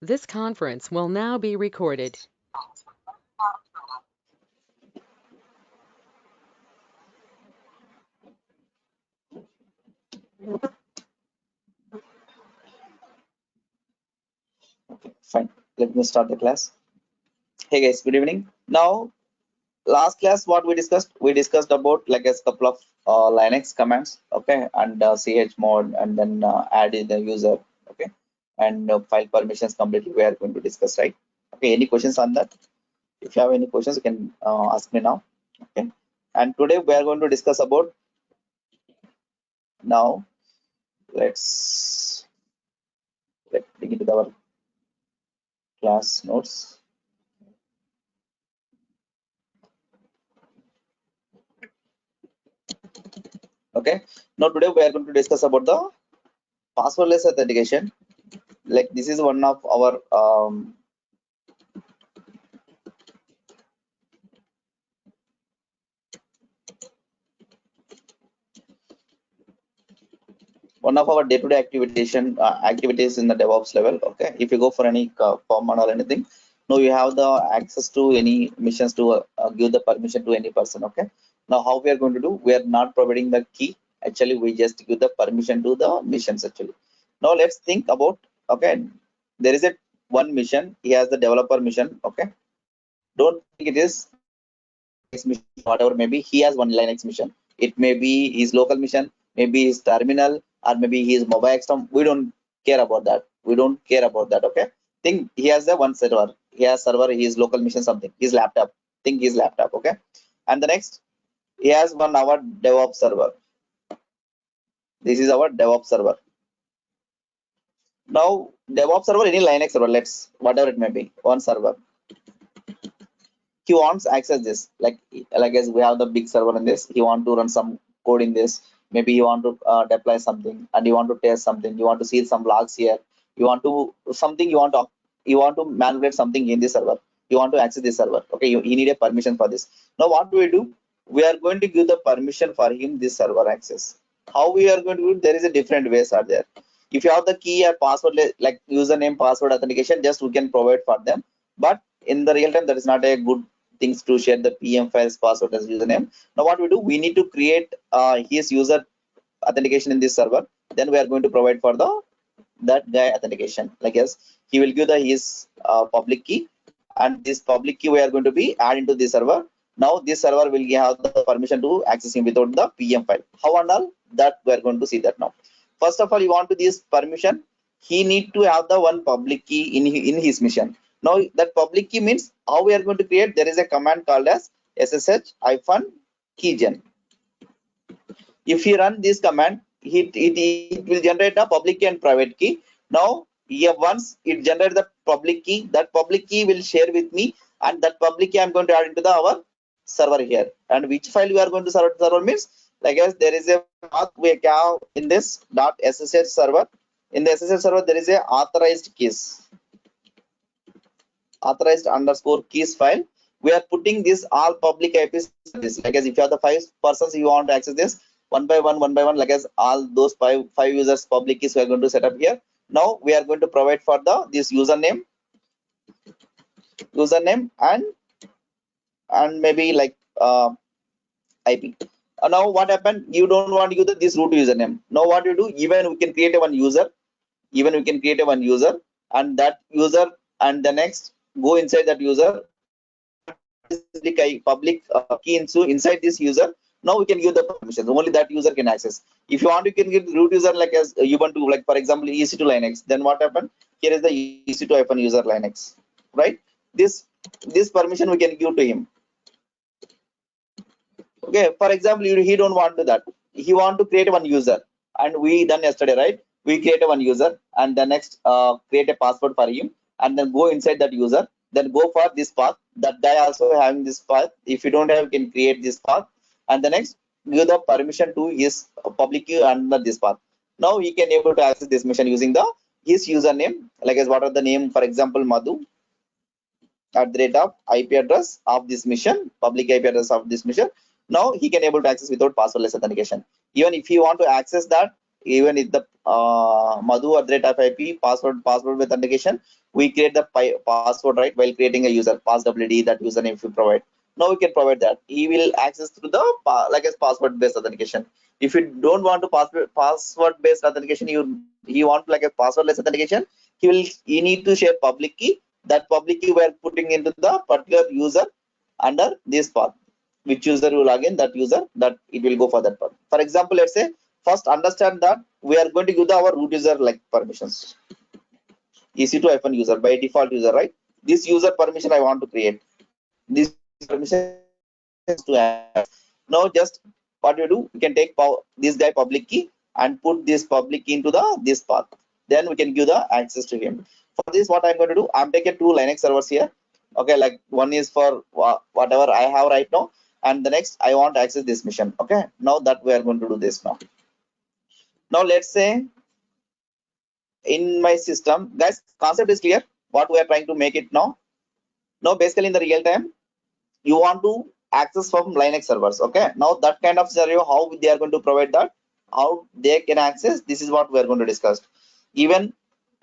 This conference will now be recorded. Okay, fine. Let me start the class. Hey guys, good evening. Now, last class, what we discussed? We discussed about like a couple of Linux commands, okay, and chmod, and then add in the user, okay, and file permissions completely. We are going to discuss, right? Okay. Any questions on that? If you have any questions, you can ask me now. Okay. And today we are going to discuss about now. Let's dig into our class notes. Okay. Now today we are going to discuss about the passwordless authentication. Like this is one of our day-to-day activities in the DevOps level. Okay, if you go for any command or anything, now you have the access to any missions to give the permission to any person. Okay, now how we are going to do? We are not providing the key. Actually, we just give the permission to the missions. Actually, now let's think about. Okay, there is a one mission. He has the developer mission. Okay, don't think it is mission, whatever maybe he has one Linux mission. It may be his local mission, maybe his terminal, or maybe his mobile external. We don't care about that. We don't care about that. Okay. Think he has the one server. He has server, his local mission, something. His laptop. Think his laptop. Okay. And the next, he has one our DevOps server. This is our DevOps server. Now, DevOps server, any Linux server, let's whatever it may be, one server. He wants access this, like as we have the big server in this, he want to run some code in this. Maybe you want to deploy something, and you want to test something, you want to see some logs here, you want to something, you want to manipulate something in this server, you want to access this server. Okay, you need a permission for this. Now what do? We are going to give the permission for him this server access. How we are going to do it? There is a different ways are there. If you have the key or password, like username password authentication, just we can provide for them. But in the real time, that is not a good things to share the PM files password as username. Now what we do? We need to create his user authentication in this server. Then we are going to provide for the that guy authentication. Like yes, he will give the his public key, and this public key we are going to be add into this server. Now this server will have the permission to access him without the PM file. How and all that we are going to see that now. First of all, you want to this permission. He need to have the one public key in his mission. Now that public key means how we are going to create. There is a command called as ssh-keygen. If you run this command, it will generate a public key and private key. Now once it generates the public key, that public key will share with me, and that public key I'm going to add into our server here. And which file we are going to server means, like as there is a path we have in this .ssh server. In the SSH server, there is a authorized keys, authorized underscore keys file. We are putting this all public IPs. This, like as if you have the 5 persons you want to access this one by one, like as all those five users public keys we are going to set up here. Now we are going to provide for the this username and maybe like IP. Now what happened? You don't want to use this root username. Now what you do? Even we can create a one user. And that user, and the next go inside that user public key inside this user. Now we can give the permissions. Only that user can access. If you want, you can give root user like as you want to, like for example EC2 Linux. Then what happened? Here is the EC2 user Linux, right? This permission we can give to him. Okay, for example, he don't want to that. He want to create one user, and we done yesterday, right? We create one user, and the next create a password for him, and then go inside that user. Then go for this path. That guy also having this path. If you don't have, you can create this path, and the next give the permission to his public key under this path. Now he can able to access this mission using the his username, like as what are the name, for example Madhu at the rate of IP address of this mission, public IP address of this mission. Now he can able to access without passwordless authentication. Even if you want to access that, even if the madhu@ip password with authentication, we create the password, right, while creating a user passwd, that username if you provide. Now we can provide that. He will access through the like as password based authentication. If you don't want to password based authentication, he want like a passwordless authentication, he need to share public key. That public key we are putting into the particular user under this path. Which user you log in, that user, that it will go for that path. For example, let's say first understand that we are going to give our root user like permissions. EC2 user by default user, right? This user permission I want to create. This permission to have. Now just what you do, you can take this guy public key and put this public key into this path. Then we can give the access to him. For this, what I'm going to do, I'm taking 2 Linux servers here. Okay, like one is for whatever I have right now, and the next I want to access this mission. Okay, now that we are going to do this now. Now let's say in my system, guys, concept is clear. What we are trying to make it now. Now basically in the real time, you want to access from Linux servers. Okay, now that kind of scenario, how they are going to provide that, how they can access, this is what we are going to discuss. Even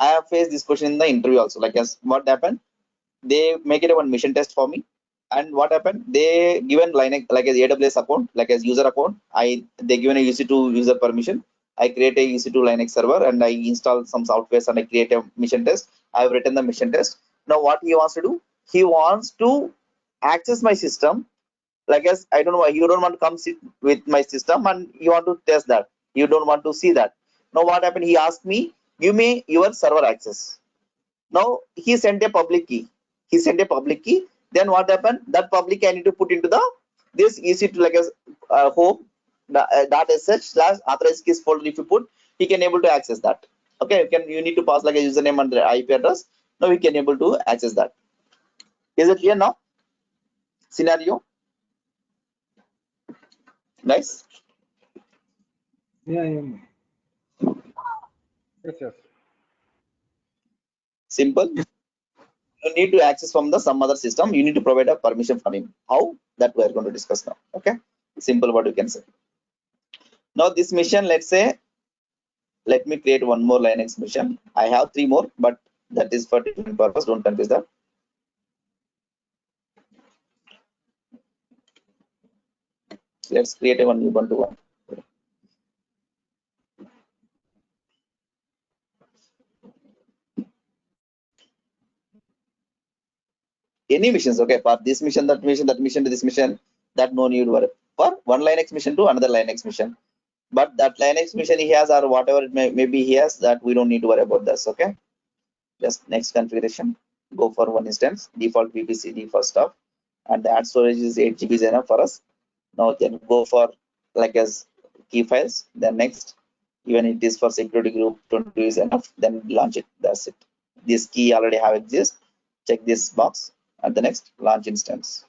I have faced this question in the interview also, like as what happened, they make it one mission test for me, and what happened, they given Linux like as AWS account, like as user account, they given a EC2 user permission. I create a EC2 Linux server and I install some software and I create a mission test. I have written the mission test. Now what he wants to do, he wants to access my system, like as I don't know why you don't want to come sit with my system and you want to test that, you don't want to see that. Now what happened, he asked me, give me your server access. Now he sent a public key, then what happened, that public key I need to put into the this EC2 like as home dot sh/authorized keys folder. If you put, he can able to access that. Okay, you need to pass like a username and the IP address. Now we can able to access that. Is it clear now? Scenario, nice. Yeah, yeah. Yes, yes. Simple. You need to access from the some other system, you need to provide a permission for him. How, that we are going to discuss now. Okay, simple what you can say. Now this mission, let's say, let me create one more Linux mission. I have 3 more, but that is for different purpose, don't confuse that. Let's create a one Ubuntu one. Any missions, okay, for this mission, that mission, that mission to this mission, that no need to worry. For one Linux mission to another Linux mission, but that Linux mission he has or whatever it maybe he has, that we don't need to worry about this. Okay, just next configuration, go for one instance, default VPC default stuff, and the add storage is 8 GB is enough for us. Now then go for like as key files, then next, even it is for security group 22 is enough, then launch it. That's it. This key already have exist, check this box, and the next launch instance.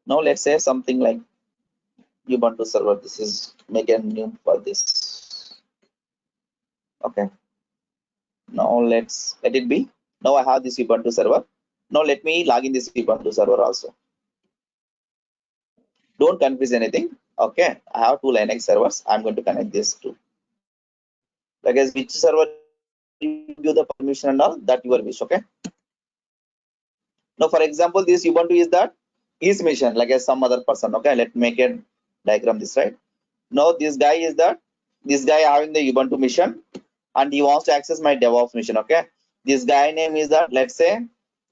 Now let's say something like Ubuntu server. This is make a new for this. Okay. Now let it be. Now I have this Ubuntu server. Now let me log in this Ubuntu server also. Don't confuse anything. Okay. I have 2 Linux servers. I'm going to connect this to. Like as which server you give the permission and all, that your wish. Okay. Now for example, this Ubuntu is that his mission, like as some other person. Okay. Let's make a diagram this, right. Now this guy is that this guy having the Ubuntu mission and he wants to access my DevOps mission. Okay, this guy name is that, let's say,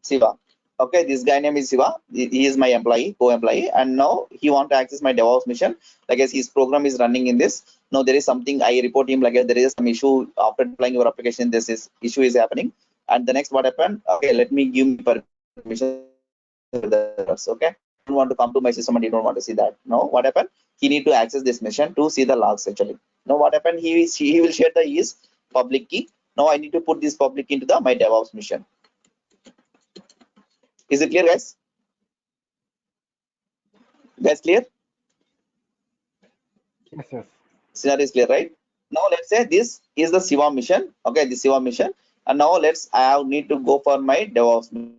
Siva. Okay, this guy name is Siva. He is my employee, co-employee, and now he want to access my DevOps mission. Like as his program is running in this. Now there is something I report him, like as there is some issue after deploying your application. Issue is happening, and the next what happened? Okay, let me give me permission. Okay, I don't want to come to my system and you don't want to see that. No, what happened? He need to access this mission to see the logs actually. Now what happened? He will share the his public key. Now I need to put this public key into the my DevOps mission. Is it clear, guys? Guys, clear? Yes, yes. Scenario is clear, right? Now let's say this is the Shiva mission. Okay, the Shiva mission. And now I need to go for my DevOps.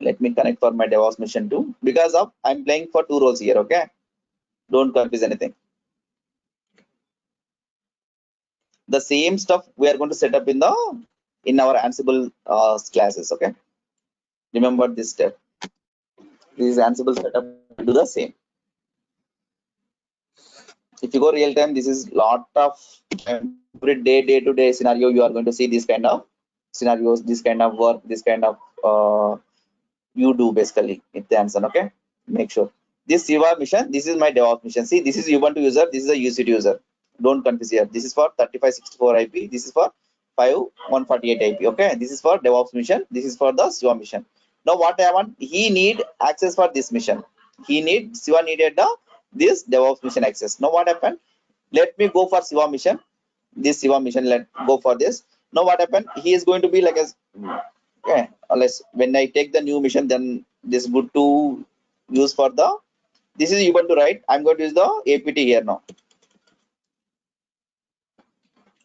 Let me connect for my DevOps mission too. Because of I'm playing for two roles here. Okay, don't confuse anything. The same stuff we are going to set up in our Ansible classes. Okay, remember this step. This is Ansible setup. Do the same. If you go real time, this is lot of every day to day scenario. You are going to see this kind of scenarios, this kind of work, this kind of you do basically with the answer. Okay, make sure this Shiva mission. This is my DevOps mission. See, this is Ubuntu user. This is a UCT user. Don't confuse here. This is for 3564 IP. This is for 5148 IP. Okay, this is for DevOps mission. This is for the Shiva mission. Now what I want, he need access for this mission. Shiva needed this DevOps mission access. Now what happened? Let me go for Shiva mission. This Shiva mission, let go for this. Now what happened? He is going to be like as okay. Unless when I take the new mission, then this is good to use for the. This is Ubuntu, right? I'm going to use the APT here now.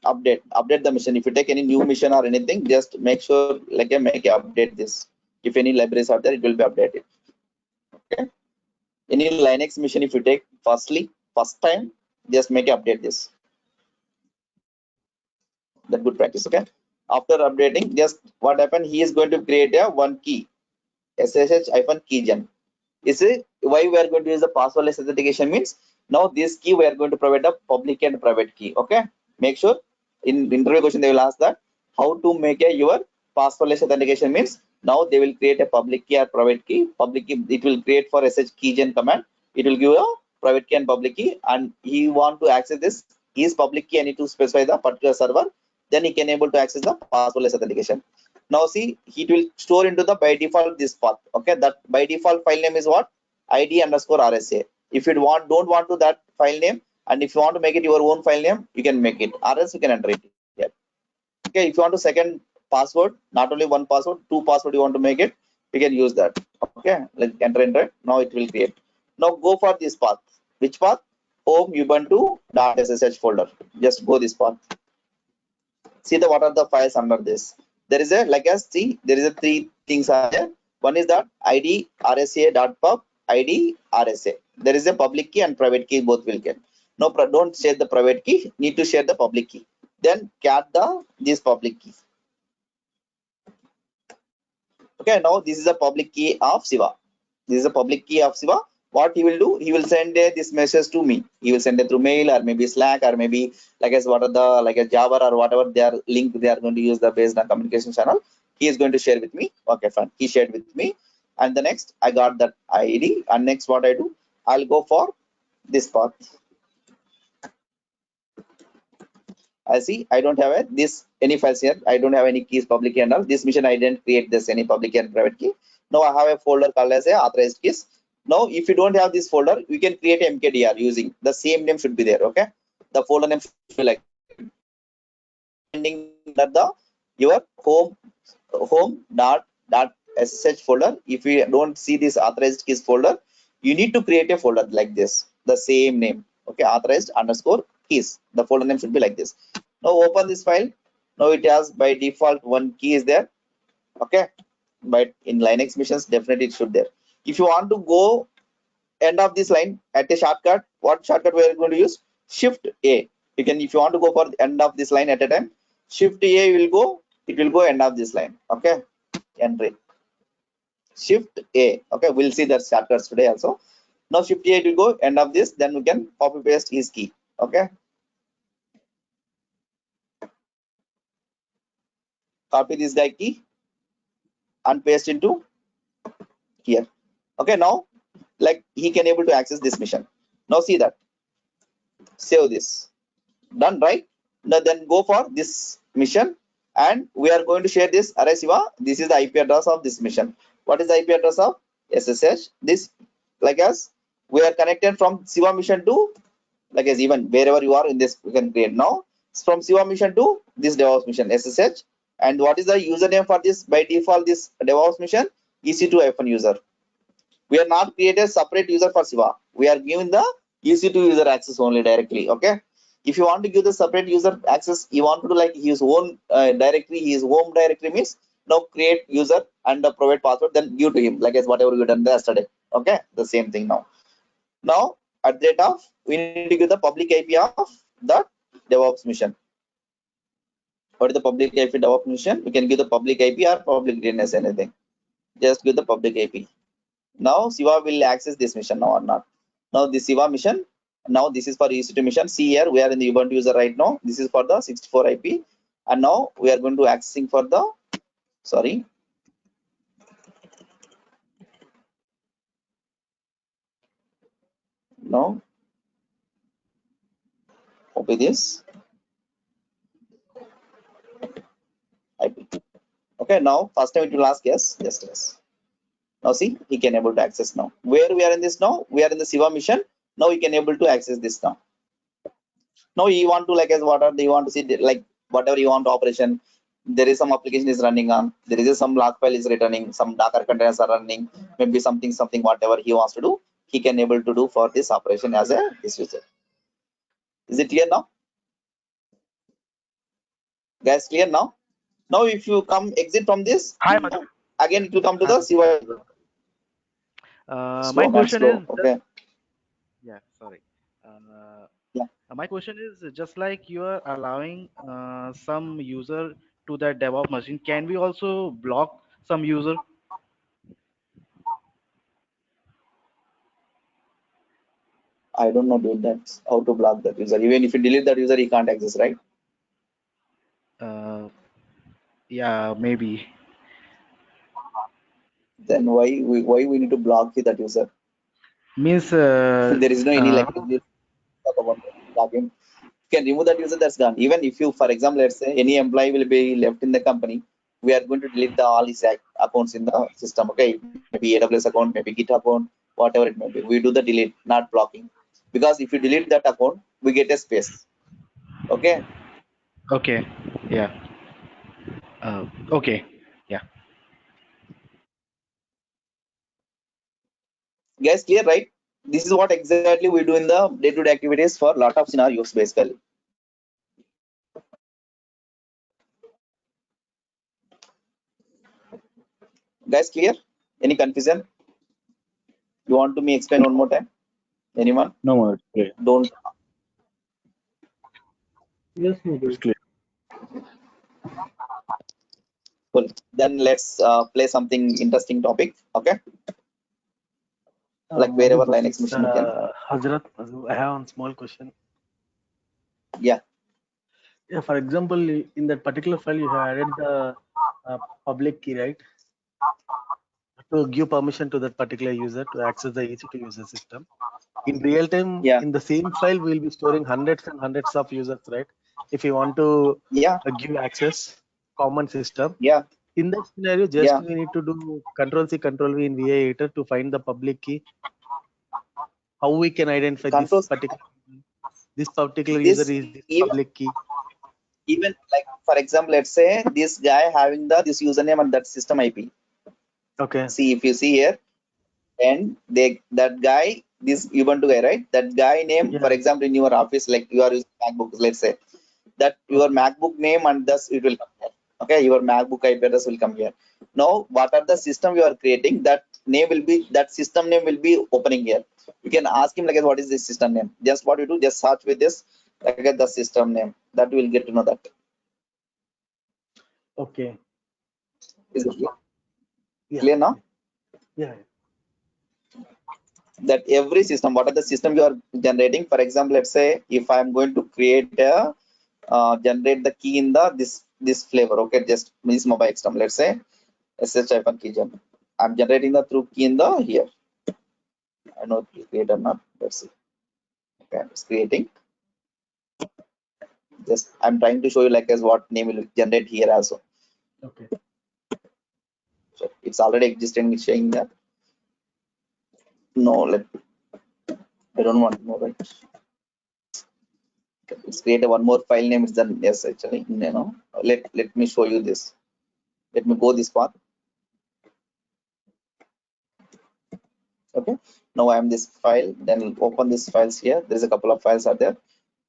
Update the mission. If you take any new mission or anything, just make sure make update this. If any libraries are there, it will be updated. Okay. Any Linux mission, if you take first time, just make update this. That good practice. Okay. After updating, just what happened? He is going to create a one key, SSH-keygen. You see why we are going to use the passwordless authentication means now this key we are going to provide a public and private key. Okay, make sure in interview question they will ask that how to make your passwordless authentication means now they will create a public key or private key. Public key it will create for sh keygen command. It will give a private key and public key, and he want to access this his public key. I need to specify the particular server, then he can able to access the passwordless authentication. Now see, it will store into the by default this path. Okay, that by default file name is what? ID_RSA. If you don't want to that file name, and if you want to make it your own file name, you can make it, or else you can enter it here. Okay, if you want to second password, not only one password, two password you want to make it, you can use that. Okay, let's enter it. Now it will create. Now go for this path. Which path? Home ubuntu.ssh folder. Just go this path. See what are the files under this. There is a see there is a three things are there. One is that id rsa.pub id rsa. There is a public key and private key, both will get. No, don't share the private key, need to share the public key. Then cat this public key. Okay, now this is a public key of Shiva. This is a public key of Shiva. What he will do, he will send this message to me. He will send it through mail or maybe Slack or maybe what are the a Java or whatever they are link they are going to use the based on communication channel. He is going to share with me. Okay, fine. He shared with me, and the next I got that ID, and next what I do, I'll go for this path. I see I don't have this any files here. I don't have any keys public key and all. This mission I didn't create this any public key and private key. Now I have a folder called as a authorized keys. Now if you don't have this folder, you can create mkdir using the same name should be there. Okay, the folder name should be like ending the your home.ssh folder. If you don't see this authorized keys folder, you need to create a folder like this, the same name. Okay, authorized_keys. The folder name should be like this. Now open this file. Now it has by default one key is there. Okay, but in Linux missions definitely it should there. If you want to go end of this line at a shortcut, what shortcut we are going to use? Shift A. You can, if you want to go for the end of this line at a time, Shift A will go, it will go end of this line. Okay, entry. Shift A. Okay, we'll see that shortcuts today also. Now Shift A will go end of this, then we can copy paste his key. Okay, copy this guy key and paste into here. Okay, now he can able to access this mission. Now see that, save this, done, right? Now then go for this mission, and we are going to share this array Shiva. This is the IP address of this mission. What is the IP address of SSH? This as we are connected from Shiva mission to as even wherever you are in this we can create now from Shiva mission to this DevOps mission SSH. And what is the username for this? By default this DevOps mission ec2-user. We are not created separate user for Siva. We are giving the ec2 user access only directly. Okay. If you want to give the separate user access, you want to do like his own directory, his home directory means now create user and provide password, then give to him like as whatever we done yesterday. Okay, the same thing now. Now at the rate of we need to give the public IP of the DevOps mission. What is the public IP DevOps mission? We can give the public IP or public DNS anything. Just give the public IP. Now Siva will access this mission now or not. Now this Siva mission, now this is for EC2 mission. See here, we are in the Ubuntu user right now. This is for the 64 IP, and now we are going to accessing for the now copy this IP. Okay, now first time it will ask yes. Now see, he can able to access now. Where we are in this now? We are in the Siva mission. Now he can able to access this now. Now you want to like as what are they want to see like whatever you want operation. There is some application is running on. There is some log file is returning. Some Docker containers are running. Maybe something whatever he wants to do, he can able to do for this operation as a this user. Is it clear now? Guys, clear now? Now if you come exit from this, Hi, Madhu. again it will come to Hi, the Madhu. Siva. My Slow, not question slow. is Okay. yeah, sorry. Uh, Yeah. my question is just like you are allowing some user to that DevOps machine, can we also block some user? I don't know dude that's how to block that user. Even if you delete that user, he can't access, right? Yeah, maybe. Then why we need to block that user? Means There is no any like talk about block him. You can remove that user, that's gone. Even if you, for example, let's say any employee will be left in the company, we are going to delete all his accounts in the system. Okay, maybe AWS account, maybe Git account, whatever it may be. We do the delete, not blocking. Because if you delete that account, we get a space. Okay. okay. Yeah. Okay. Yeah. Guys, clear, right? This is what exactly we do in the day-to-day activities for a lot of scenarios basically. Guys, clear? Any confusion? You want to me explain one more time? Anyone? No, it's clear. Don't. Yes, maybe. It's clear. Cool. Then let's play something interesting topic. Okay. Like wherever Linux machine can. Hazrat, I have one small question. Yeah. Yeah, for example, in that particular file, you have added the public key, right? To give permission to that particular user to access the EC2 user system. In real time, Yeah. in the same file, we'll be storing hundreds and hundreds of users, right? If you want to give access, common system. Yeah. In that scenario, just we need to do Control-C, Control-V in VA editor to find the public key. How we can identify this particular user is this public key? Even like for example, let's say this guy having this username and that system IP. Okay. See if you see here, and that guy, this Ubuntu guy, right? That guy name, for example, in your office, like you are using MacBook, let's say that your MacBook name and thus it will come here. Okay, your MacBook IP address will come here. Now, what are the system you are creating? That name will be, that system name will be opening here. You can ask him like, what is this system name? Just what you do, just search with this, like the system name. That you will get to know that. Okay. Is it clear? Clear now? Yeah. That every system, what are the system you are generating? For example, let's say if I am going to create a generate the key in the this flavor. Okay, just this mobile exam. Let's say sh-keygen. I'm generating the through key in the here. I know it create or not. Let's see. Okay, it's creating. Just I'm trying to show you like as what name will generate here also. Okay. So it's already existing. It's showing that. No, I don't want more, right? Let's create one more file name. It's done. Yes, actually, you know. Let me show you this. Let me go this path. Okay, now I am this file, then open these files here. There's a couple of files are there.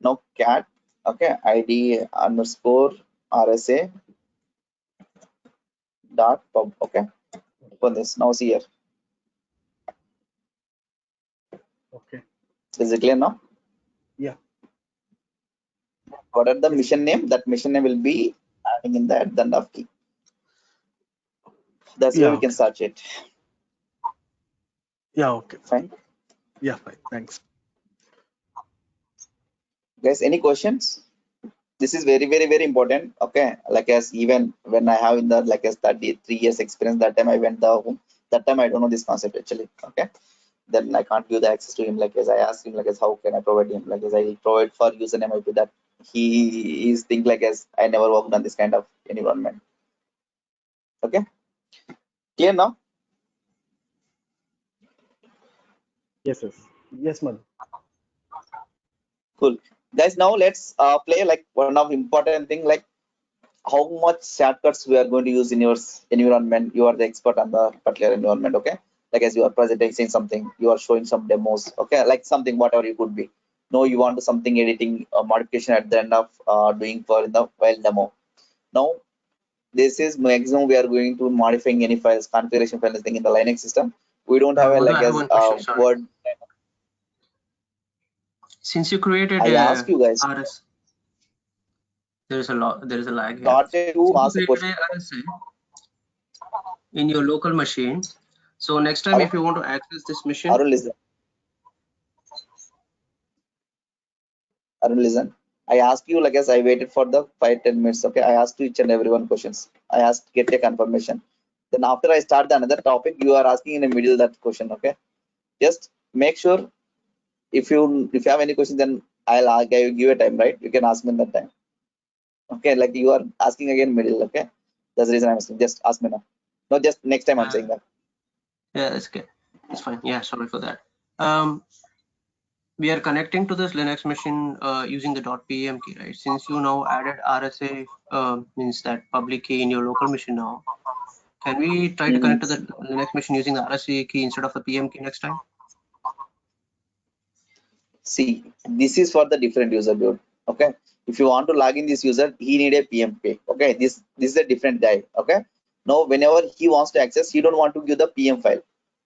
Now cat, okay, id underscore rsa dot pub. Okay, open this. Now see here. Okay. Is it clear now? Yeah. What are the mission name? That mission name will be adding in the at the end of key. That's where Yeah. we can Okay. search it. Yeah. Okay. Fine. Yeah. Fine. Thanks. Guys, any questions? This is very, very, very important. Okay, like as even when I have in the like as 33 years experience, that time I went the home. That time I don't know this concept actually. Okay, then I can't give the access to him. Like as I asked him, like as how can I provide him? Like as I provide for username IP, that he is think like as I never worked on this kind of environment. Okay, clear now? Yes. Yes. Yes, Madhu. Cool. Guys, now let's play like one of important thing, like how much shortcuts we are going to use in your environment. You are the expert on the particular environment. Okay, like as you are presenting something, you are showing some demos. Okay, like something whatever you could be. No, you want to something editing modification at the end of doing for in the file demo. Now this is maximum we are going to modifying any files, configuration files thing in the Linux system. We don't have a Madhu, like I have as one question. Sorry. word. Since you created I ask you guys, RS, there is a lag here. started to Since you ask a created question. a RSA in your local machine, so next time Arun, if you want to access this machine, Arun, listen. Arun, listen. I asked you like as I waited for the 5-10 minutes. Okay, I asked each and everyone questions. I asked get a confirmation. Then after I start the another topic, you are asking in the middle that question. Okay, just make sure if you have any question, then I'll give a time, right? You can ask me in that time. Okay, like you are asking again middle. Okay, that's the reason I'm asking. Just ask me now. No, just next time I'm saying that. yeah, it's okay. It's fine. Yeah, sorry for that. We are connecting to this Linux machine using the .pem key, right? Since you now added RSA, means that public key in your local machine now. Can we try to connect to the Linux machine using the RSA key instead of the PM key next time? See, this is for the different user, dude. Okay, if you want to log in this user, he need a PMK. Okay, this is a different guy. Okay, now whenever he wants to access, he don't want to give the PM file.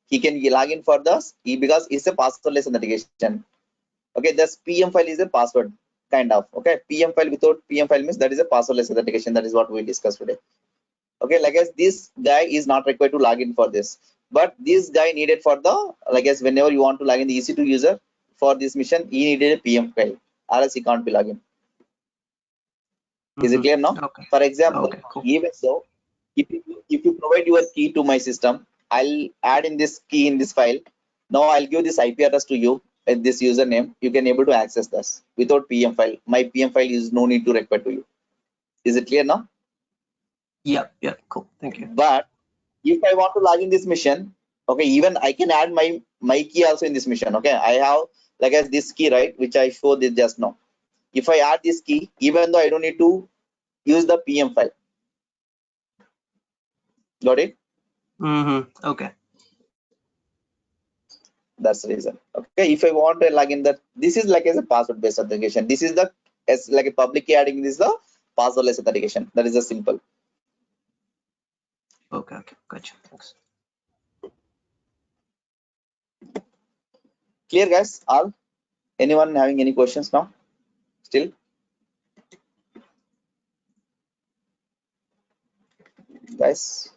He can log in for this because it's a passwordless authentication. Okay, this PM file is a password kind of. Okay, PM file without PM file means that is a passwordless authentication. That is what we discussed today. Okay, like as this guy is not required to log in for this, but this guy needed for the like as whenever you want to log in the EC2 user for this mission, he needed a PM file, or else he can't be logged in. Is it clear now? Okay. For example, Okay, cool. even so, if you provide your key to my system, I'll add in this key in this file. Now I'll give this IP address to you and this username. You can able to access this without PM file. My PM file is no need to require to you. Is it clear now? Yeah, cool. Thank you. But if I want to log in this mission, okay, even I can add my key also in this mission. Okay, I have like as this key, right, which I showed this just now. If I add this key, even though I don't need to use the PM file. Got it? Okay. That's the reason. Okay, if I want to log in that, this is like as a password based authentication. This is the as like a public key adding this is the passwordless authentication. That is a simple. Okay, gotcha. Thanks. Clear, guys? All? Anyone having any questions now? Still? Guys?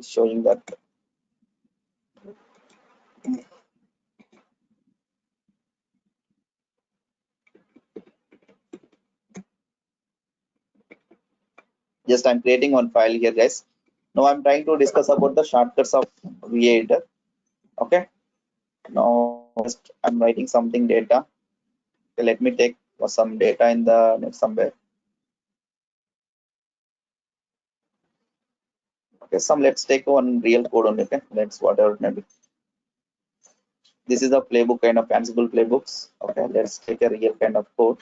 Showing that. Just I'm creating one file here, guys. Now I'm trying to discuss about the shortcuts of V8. Okay. Now just I'm writing something data. Okay, let me take some data in the net somewhere. Okay, let's take one real code only. Okay, let's whatever it may be. This is the playbook kind of fanciful playbooks. Okay, let's take a real kind of code.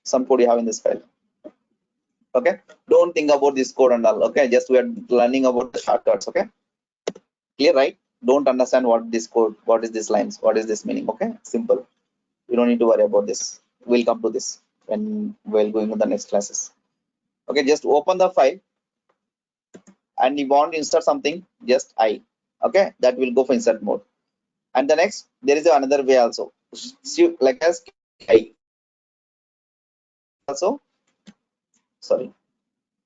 Some code you have in this file. Okay, don't think about this code and all. Okay, just we are learning about the shortcuts. Okay, clear, right? Don't understand what this code, what is this lines, what is this meaning. Okay, simple. You don't need to worry about this. We'll come to this when we're going to the next classes. Okay, just open the file and you want to insert something, just I. Okay, that will go for insert mode. And the next, there is another way also. Like as I also, sorry,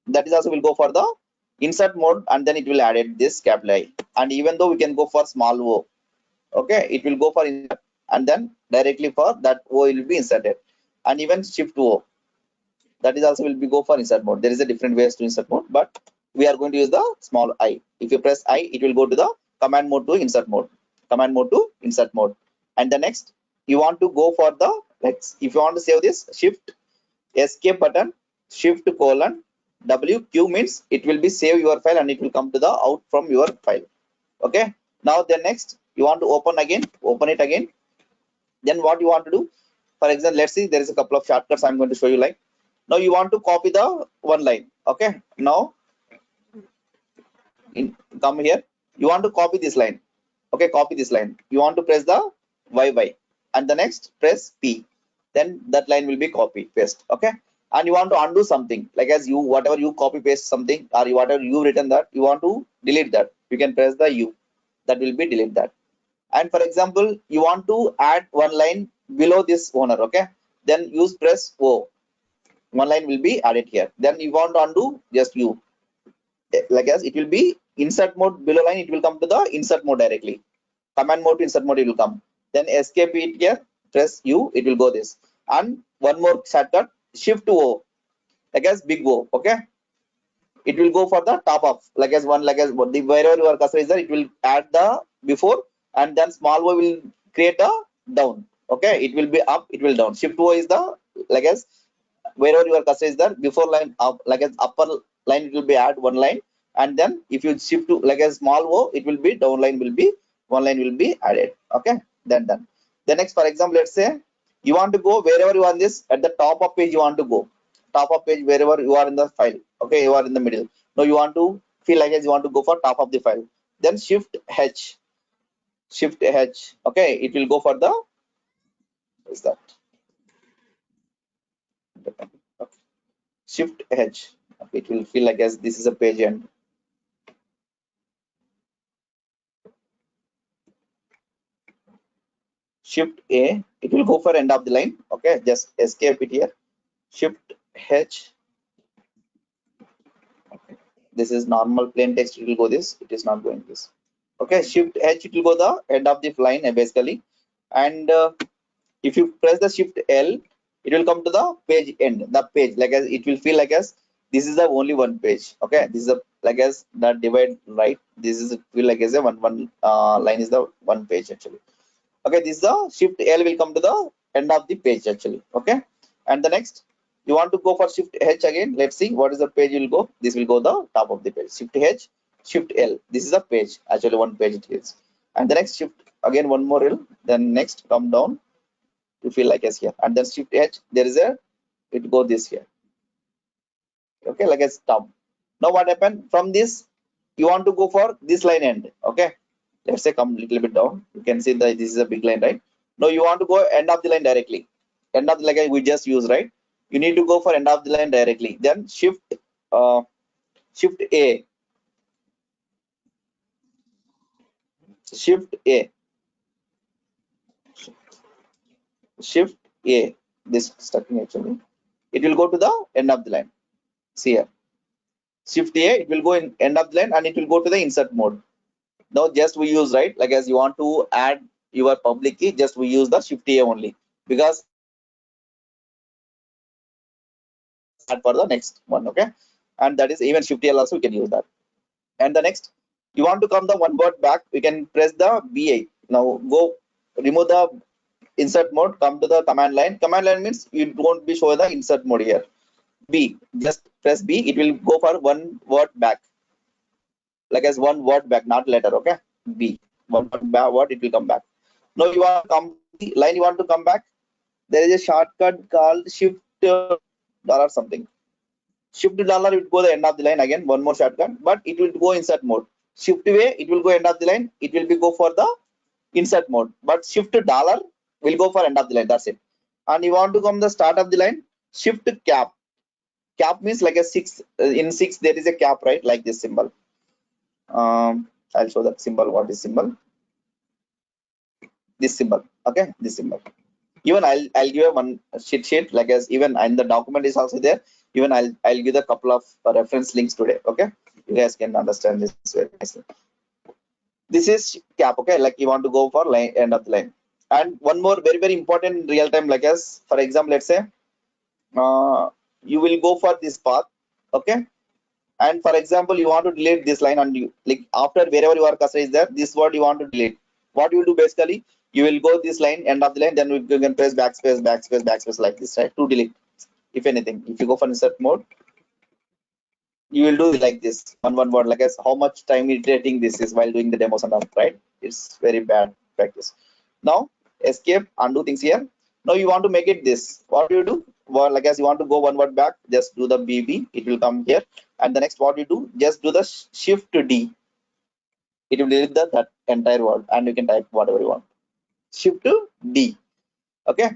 that is also will go for the insert mode, and then it will add it this capital I. And even though we can go for small o, okay, it will go for insert, and then directly for that o will be inserted. And even shift o, that is also will be go for insert mode. There is a different ways to insert mode, but we are going to use the small I. If you press I, it will go to the command mode to insert mode, command mode to insert mode. And the next, you want to go for the, like, if you want to save this, shift escape button, shift colon WQ means it will be save your file and it will come to the out from your file. Okay, now the next, you want to open it again. Then what you want to do, for example, let's see, there is a couple of shortcuts I'm going to show you. Like, now you want to copy the one line. Okay, now come here, you want to copy this line. Okay, copy this line, you want to press the YY, and the next press P, then that line will be copy paste. Okay, and you want to undo something, like as you whatever you copy paste something, or whatever you written that you want to delete that, you can press the U, that will be delete that. And for example, you want to add one line below this owner. Okay, then use press O, one line will be added here. Then you want to undo, just U, like as it will be insert mode below line, it will come to the insert mode directly, command mode to insert mode it will come. Then escape it here, press U, it will go this. And one more shortcut, shift to O, like as big O. Okay, it will go for the top of, like as one, like as the wherever your cursor is there, it will add the before, and then small O will create a down. Okay, it will be up, it will down. Shift O is the, like as wherever your cursor is there, before line up, like as upper line it will be add one line, and then if you shift to like a small O, it will be down line will be one line will be added. Okay, then done. The next, for example, let's say you want to go wherever you want this, at the top of page you want to go, top of page wherever you are in the file. Okay, you are in the middle. Now you want to feel like as you want to go for top of the file, then shift H, shift H. Okay, it will go for the, what is that, okay. Shift H, okay, it will feel like as this is a page end. Shift A, it will go for end of the line. Okay, just escape it here, shift H. Okay, this is normal plain text, it will go this, it is not going this. Okay, shift H, it will go the end of the line basically. And if you press the shift L, it will come to the page end, the page, like as it will feel like as this is the only one page. Okay, this is a, like as that divide right, this is feel like as a one line is the one page actually. Okay, this is the shift L will come to the end of the page actually. Okay, and the next, you want to go for shift H again. Let's see what is the page will go. This will go the top of the page. Shift H, shift L, this is a page actually, one page it is. And the next, shift again one more L, then next come down to feel like as here, and then shift H, there is a, it go this here. Okay, like as top. Now what happened from this, you want to go for this line end. Okay, let's say come little bit down, you can see that this is a big line, right? Now you want to go end of the line directly, end of the line we just use, right? You need to go for end of the line directly, then shift shift A, shift A, shift A, this stuck actually, it will go to the end of the line. See here, shift A, it will go in end of the line and it will go to the insert mode. Now just we use, right, like as you want to add your public key, just we use the shift A only, because for the next one. Okay, and that is even shift L also we can use that. And the next, you want to come the one word back, we can press the BA. Now go remove the insert mode, come to the command line. Command line means you won't be show the insert mode here. B, just press B, it will go for one word back. like as one word back, not letter. Okay, B, one word back, what it will come back. Now you want to come the line, you want to come back. There is a shortcut called shift dollar something. Shift dollar, it will go the end of the line again. One more shortcut, but it will go insert mode. Shift way, it will go end of the line. It will be go for the insert mode. But shift dollar will go for end of the line. That's it. And you want to come the start of the line. Shift cap. Cap means like a 6. In 6 there is a cap, right? Like this symbol. I'll show that symbol. What is symbol? This symbol. Okay, this symbol. Even I'll give a one sheet like as even and the document is also there. Even I'll give a couple of reference links today. Okay, you guys can understand this very nicely. This is cap. Okay, like you want to go for line end of the line. And one more very important in real time, like as for example, let's say you will go for this path. Okay, and for example you want to delete this line, and you like after wherever your cursor is there, this word you want to delete. What you will do basically, you will go this line, end of the line, then you can press backspace like this, right, to delete. If anything, if you go for insert mode, you will do like this one word, like as how much time iterating this is while doing the demos and all, right? It's very bad practice. Now escape, undo things here. Now you want to make it this. What do you do? Well, like as you want to go one word back, just do the BB, it will come here. And the next what you do, just do the shift D. It will delete that entire word, and you can type whatever you want. Shift D. Okay,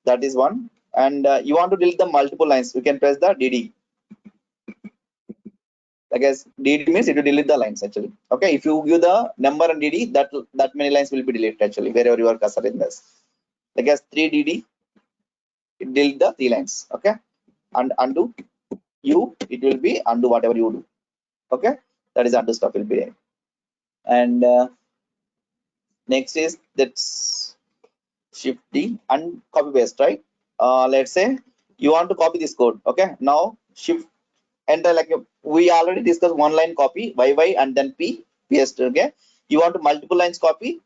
that is one. And you want to delete the multiple lines, you can press the DD. Like as DD means it will delete the lines actually. Okay, if you give the number and DD, that many lines will be deleted actually wherever your cursor in this. Like as 3DD, it delete the 3 lines. Okay, and undo U, it will be undo whatever you do. Okay, that is undo stuff will be there. And next is that's shift D and copy paste, right? Let's say you want to copy this code. Okay, now shift enter, like we already discussed one line copy, YY and then P paste. Okay, you want to multiple lines copy,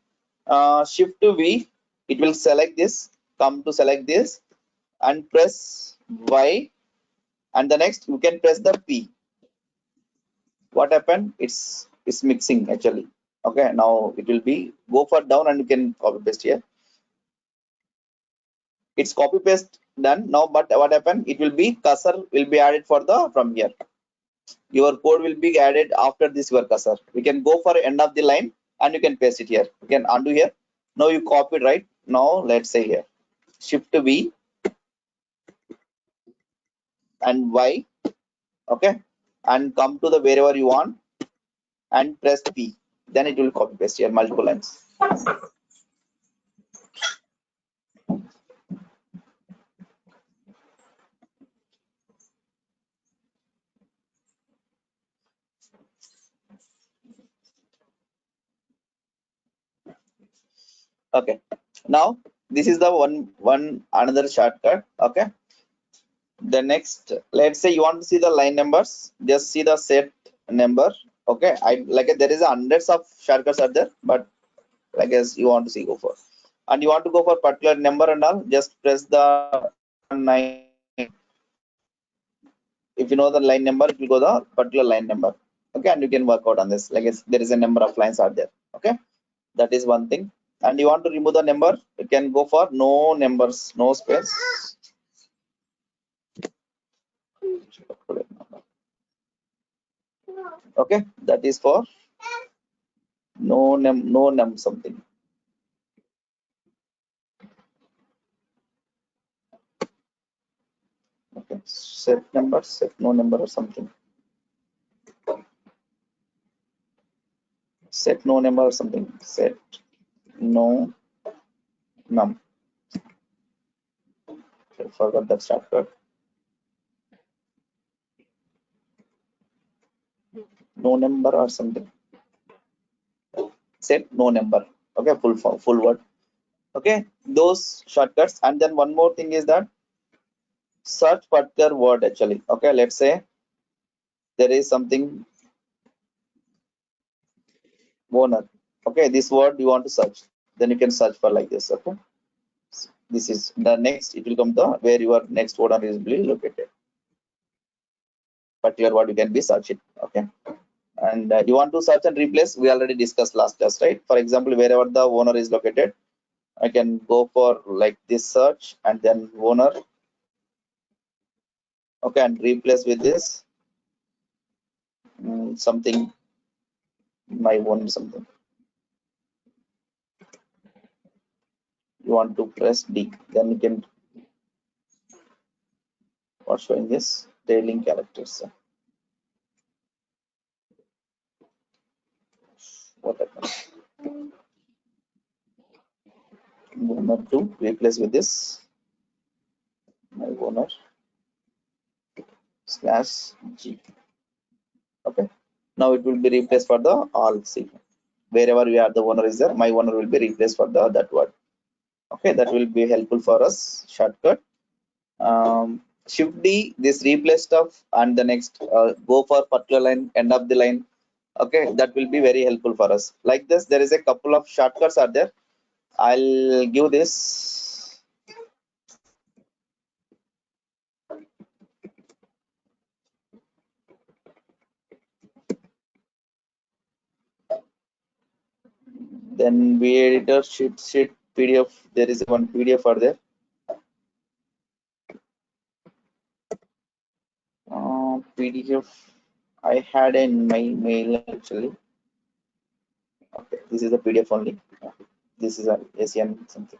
shift to V, it will select this, come to select this and press Y, and the next you can press the P. What happened? It's mixing actually. Okay, now it will be go for down and you can copy paste here. It's copy paste done now, but what happened? It will be cursor will be added for the from here. Your code will be added after this your cursor. We can go for end of the line and you can paste it here. You can undo here. Now you copied, right? Now let's say here shift V and Y. Okay, and come to the wherever you want and press P. Then it will copy paste here multiple lines. Okay, now this is the one another shortcut. Okay, the next, let's say you want to see the line numbers, just see the set number. Okay, I like there is hundreds of shortcuts are there, but I guess you want to see go for, and you want to go for particular number and all, just press the 9. If you know the line number, it will go the particular line number. Okay, and you can work out on this, like there is a number of lines are there. Okay, that is one thing. And you want to remove the number, you can go for no numbers, no space. Okay, that is for no num something. Okay, set number, set no number or something. Set no number or something. Set no num. I forgot that shortcut. No number or something. Set no number. Okay, full word. Okay, those shortcuts. And then one more thing is that search particular word actually. Okay, let's say there is something owner. Okay, this word you want to search, then you can search for like this. Okay, this is the next, it will come to where your next owner is located. Particular word you can be searching. Okay, And you want to search and replace, we already discussed last class, right? For example, wherever the owner is located, I can go for like this search and then owner, okay, and replace with this something, my own something. You want to press D, then you can or showing this trailing characters. What happened? Owner to replace with this my owner /G. Okay. Now it will be replaced for the all C. Wherever we are the owner is there, my owner will be replaced for the that word. Okay, that will be helpful for us. Shortcut. Shift D, this replace stuff, and the next go for particular line, end of the line. Okay, that will be very helpful for us. Like this, there is a couple of shortcuts are there. I'll give this. Then we editor sheet PDF. There is one PDF for there. PDF I had in my mail actually. Okay, this is a PDF only. This is a ASEAN something.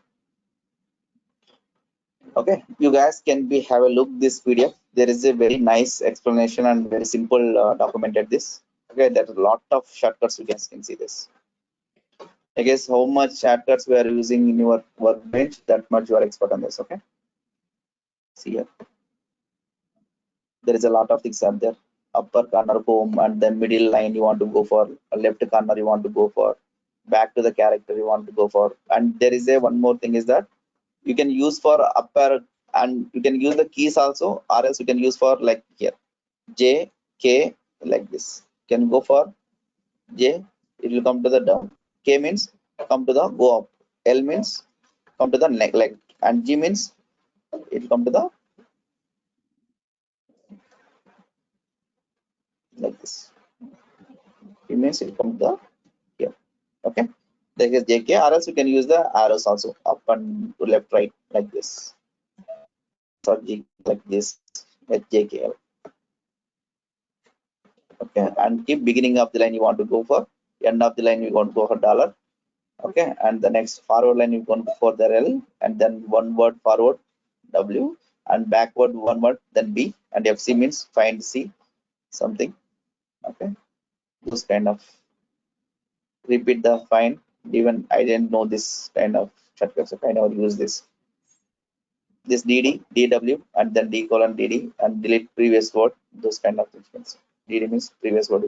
Okay, you guys can be have a look this PDF. There is a very nice explanation and very simple documented this. Okay, there's a lot of shortcuts. You guys can see this. I guess how much shortcuts we are using in your workbench, that much you are expert on this. Okay, see here. There is a lot of things out there. Upper corner home, and then middle line you want to go for, left corner you want to go for, back to the character you want to go for. And there is a one more thing is that you can use for upper, and you can use the keys also, or else you can use for like here J K, like this. You can go for J, it will come to the down. K means come to the go up. L means come to the neck leg, and G means it will come to the like this. It means it will come to the here. Okay, there is JK, or else you can use the arrows also, up and to left right like this, or G like this, like JK. Okay, and keep beginning of the line you want to go for, end of the line you want to go for dollar. Okay, and the next forward line you want to go for the L, and then one word forward W, and backward one word then B, and FC means find C something. Okay, those kind of repeat the find. Even I didn't know this kind of shortcuts, so I never use this. This DD, DW, and then D colon DD, and delete previous word, those kind of things. DD means previous word.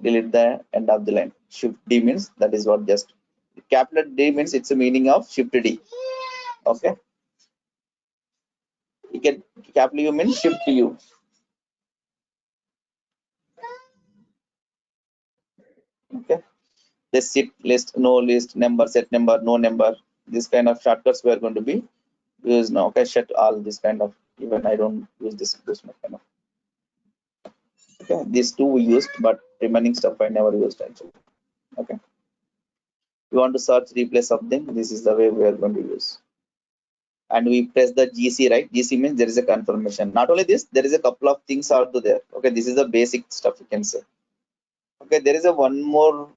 Delete the end of the line. Shift D means that is what just. Capital D means it's a meaning of shift D. Okay. You can capital U means shift U. Okay. This sit list, no list, number, set number, no number. This kind of shortcuts we are going to be used now. Okay, shut all this kind of, even I don't use this kind of. Okay, these two we used, but remaining stuff I never used actually. Okay. You want to search, replace something, this is the way we are going to use. And we press the GC, right? GC means there is a confirmation. Not only this, there is a couple of things also there. Okay, this is the basic stuff you can say. Okay, there is a one more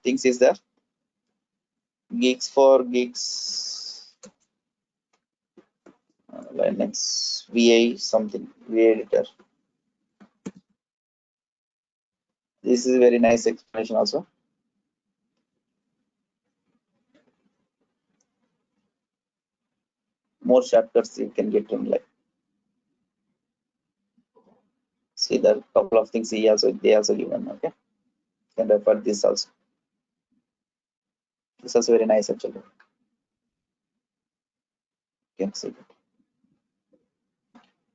things is there. Geeks for geeks. Linux VA something, VA editor. This is a very nice explanation also. More shortcuts you can get in like. See the couple of things he also they also given. Okay, can refer this also. This is also very nice actually. You can see it.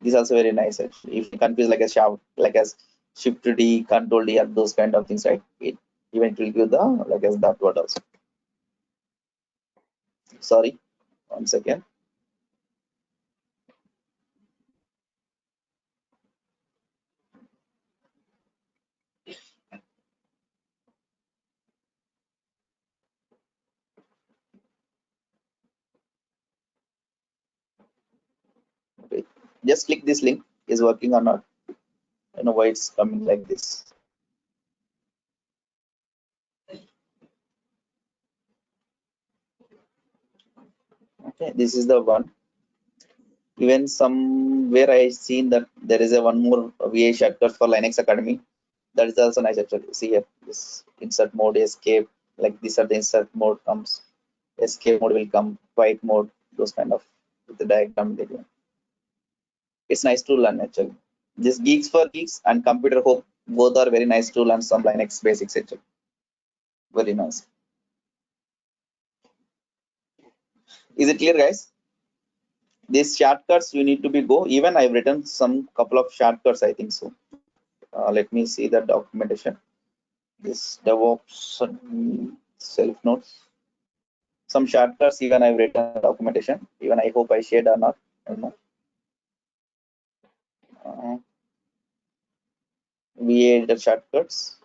This is also very nice actually. If you confuse like a shout, like as shift D, control D, or those kind of things, right? It even will give the like as that word also. Sorry, 1 second. Just click this link, is working or not. I know why it's coming like this. Okay, this is the one. Even somewhere I seen that there is a one more VA shortcut for Linux Academy. That is also nice actually. See here, this insert mode, escape, like these are the insert mode comes. Escape mode will come, quiet mode, those kind of with the diagram. It's nice to learn actually. This Geeks for Geeks and Computer Hope both are very nice to learn some Linux basics actually. Very nice. Is it clear, guys? These shortcuts you need to be go. Even I've written some couple of shortcuts, I think so. Let me see the documentation. This DevOps self notes. Some shortcuts even I've written documentation. Even I hope I shared or not. I don't know. VA editor shortcuts.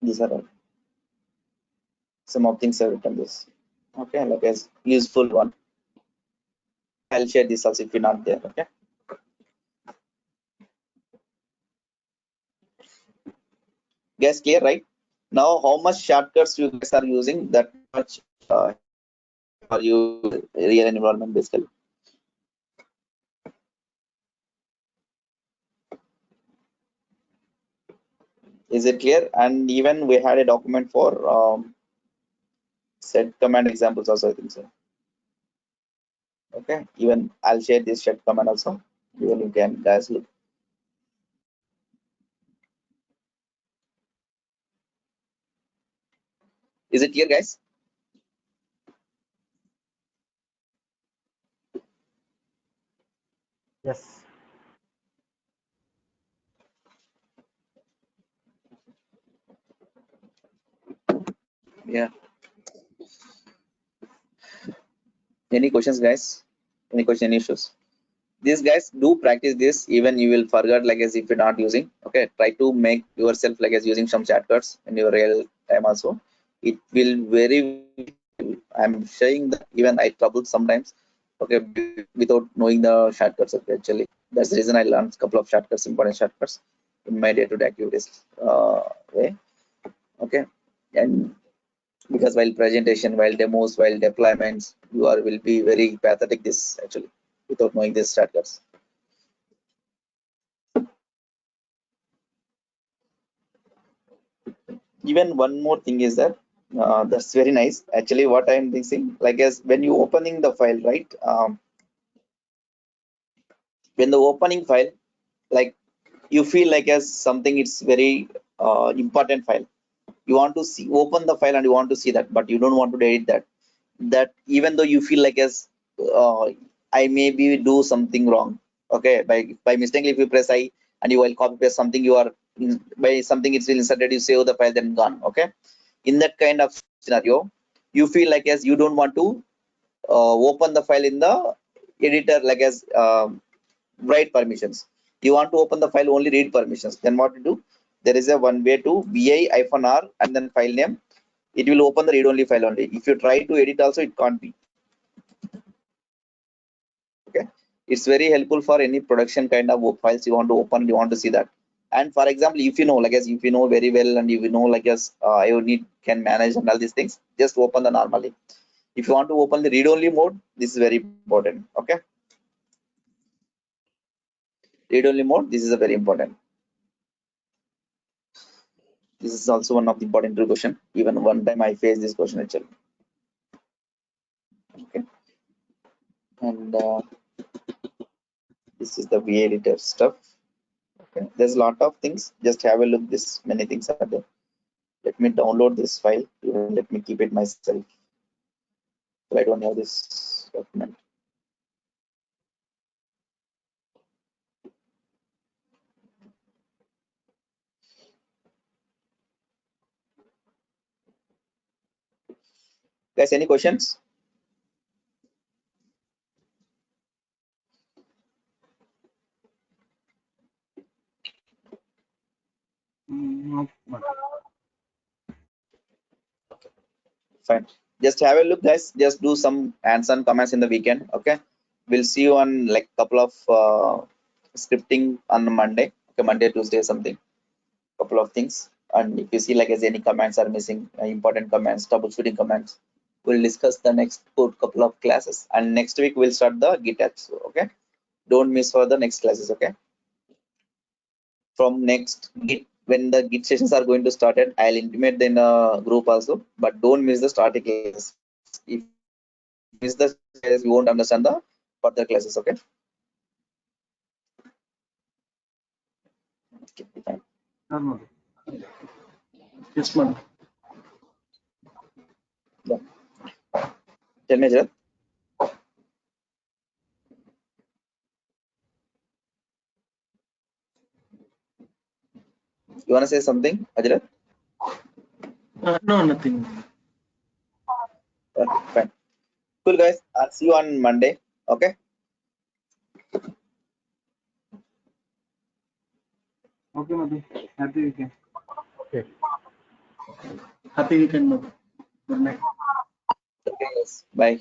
These are all. Some of things I've written this. Okay, like as useful one. I'll share this also if you're not there. Okay. Guys, clear, right? Now, how much shortcuts you guys are using? That much for you real environment basically. Is it clear? And even we had a document for set command examples also, I think so. Okay. Even I'll share this set command also. Even you can guys look. Is it clear, guys? Yes. Yeah. Any questions, guys? Any question, any issues? These guys do practice this. Even you will forget like as if you're not using. Okay. Try to make yourself like as using some shortcuts in your real time also. It will very. I'm saying that even I trouble sometimes. Okay, without knowing the shortcuts. Okay, actually, that's the reason I learned a couple of shortcuts, important shortcuts, in my day-to-day activities way. Okay, and because while presentation, while demos, while deployments, you are will be very pathetic this actually without knowing these shortcuts. Even one more thing is that that's very nice. Actually, what I'm thinking, like as when you opening the file, right? When the opening file, like you feel like as something it's very important file. You want to see open the file and you want to see that, but you don't want to edit that. That even though you feel like as I maybe do something wrong. Okay, by mistakenly if you press I and you will copy paste something, you are by something it's inserted, you save the file then gone. Okay, in that kind of scenario, you feel like as you don't want to open the file in the editor like as write permissions. You want to open the file only read permissions. Then what to do? There is a one way to vi-r and then file name. It will open the read only file only. If you try to edit also, it can't be. Okay, it's very helpful for any production kind of files you want to open. You want to see that. And for example, if you know like as if you know very well and if you know like as you need can manage and all these things, just open the normally. If you want to open the read only mode, this is very important. Okay, read only mode, this is a very important. This is also one of the important question. Even one time I faced this question actually. Okay, and this is the V editor stuff. Okay, there's a lot of things. Just have a look. This many things are there. Let me download this file. Even let me keep it myself. So I don't have this document. Guys, any questions? Not much. Fine. Just have a look, guys. Just do some hands-on comments in the weekend. Okay. we'll see you on like couple of scripting on Monday. Okay, Monday, Tuesday, something. Couple of things. And if you see like as any commands are missing, important commands, troubleshooting commands, we'll discuss the next couple of classes. And next week we'll start the Git apps. Okay, don't miss for the next classes. Okay, from next Git, when the Git sessions are going to start it, I'll intimate in a group also, but don't miss the starting classes. If you miss the classes, you won't understand the further classes. Okay. Okay, fine. Sure, Madhu. Yes, Madhu. Yeah. Tell me, Ajrat. You wanna say something, Ajrat? No, nothing. Fine. Cool, guys. I'll see you on Monday. Okay. Okay, Madhu. Happy weekend. Okay. Happy weekend, Madhu. Good night. Okay, guys. Bye.